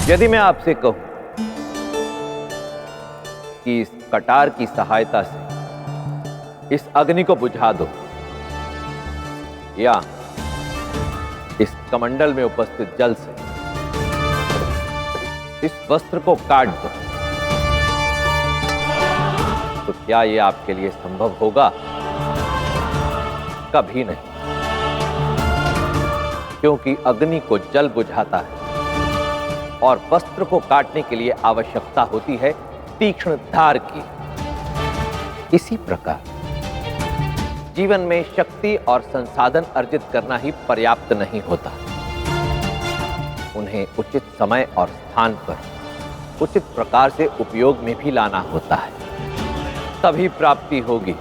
यदि मैं आपसे कहूं कि इस कटार की सहायता से इस अग्नि को बुझा दो, या इस कमंडल में उपस्थित जल से इस वस्त्र को काट दो, तो क्या यह आपके लिए संभव होगा? कभी नहीं, क्योंकि अग्नि को जल बुझाता है और वस्त्र को काटने के लिए आवश्यकता होती है तीक्ष्ण धार की। इसी प्रकार जीवन में शक्ति और संसाधन अर्जित करना ही पर्याप्त नहीं होता, उन्हें उचित समय और स्थान पर उचित प्रकार से उपयोग में भी लाना होता है, तभी प्राप्ति होगी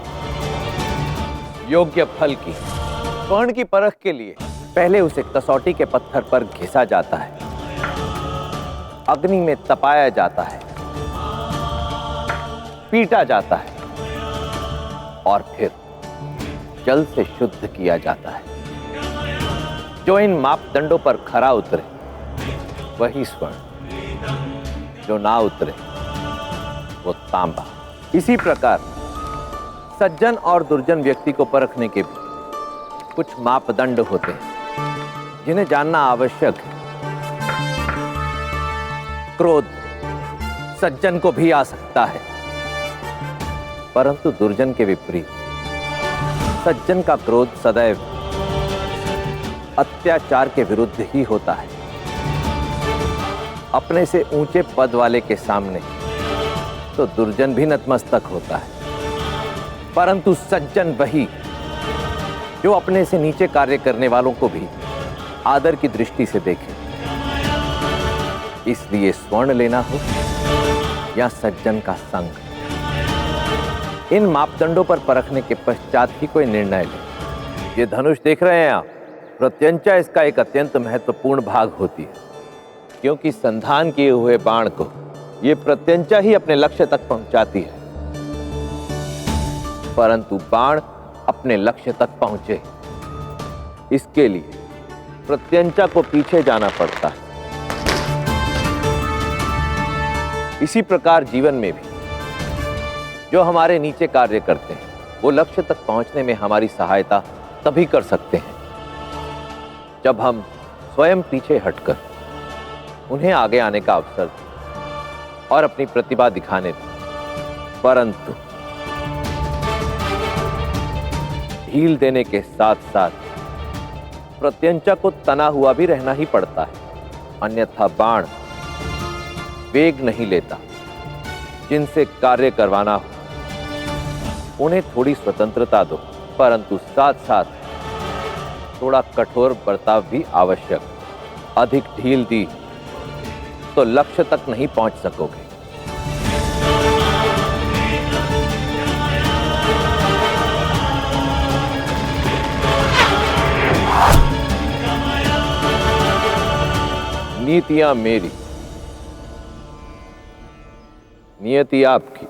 योग्य फल की। स्वर्ण की परख के लिए पहले उसे कसौटी के पत्थर पर घिसा जाता है, अग्नि में तपाया जाता है, पीटा जाता है और फिर जल से शुद्ध किया जाता है। जो इन मापदंडों पर खरा उतरे वही स्वर्ण, जो ना उतरे वो तांबा। इसी प्रकार सज्जन और दुर्जन व्यक्ति को परखने के भी कुछ मापदंड होते हैं जिन्हें जानना आवश्यक है। क्रोध सज्जन को भी आ सकता है, परंतु दुर्जन के विपरीत सज्जन का क्रोध सदैव अत्याचार के विरुद्ध ही होता है। अपने से ऊंचे पद वाले के सामने तो दुर्जन भी नतमस्तक होता है, परंतु सज्जन वही जो अपने से नीचे कार्य करने वालों को भी आदर की दृष्टि से देखे। इसलिए स्वर्ण लेना हो या सज्जन का संग, इन मापदंडों पर परखने के पश्चात ही कोई निर्णय ले। ये धनुष देख रहे हैं आप, प्रत्यंचा इसका एक अत्यंत महत्वपूर्ण भाग होती है, क्योंकि संधान किए हुए बाण को ये प्रत्यंचा ही अपने लक्ष्य तक पहुंचाती है, परंतु बाण अपने लक्ष्य तक पहुंचे इसके लिए प्रत्यंचा को पीछे जाना पड़ता है। इसी प्रकार जीवन में भी जो हमारे नीचे कार्य करते हैं वो लक्ष्य तक पहुंचने में हमारी सहायता तभी कर सकते हैं जब हम स्वयं पीछे हटकर उन्हें आगे आने का अवसर दें और अपनी प्रतिभा दिखाने दें। परंतु ढील देने के साथ साथ प्रत्यंचा को तना हुआ भी रहना ही पड़ता है, अन्यथा बाण वेग नहीं लेता। जिनसे कार्य करवाना हो उन्हें थोड़ी स्वतंत्रता दो, परंतु साथ साथ थोड़ा कठोर बर्ताव भी आवश्यक। अधिक ढील दी तो लक्ष्य तक नहीं पहुंच सकोगे। नीतियां मेरी, नियति आपकी।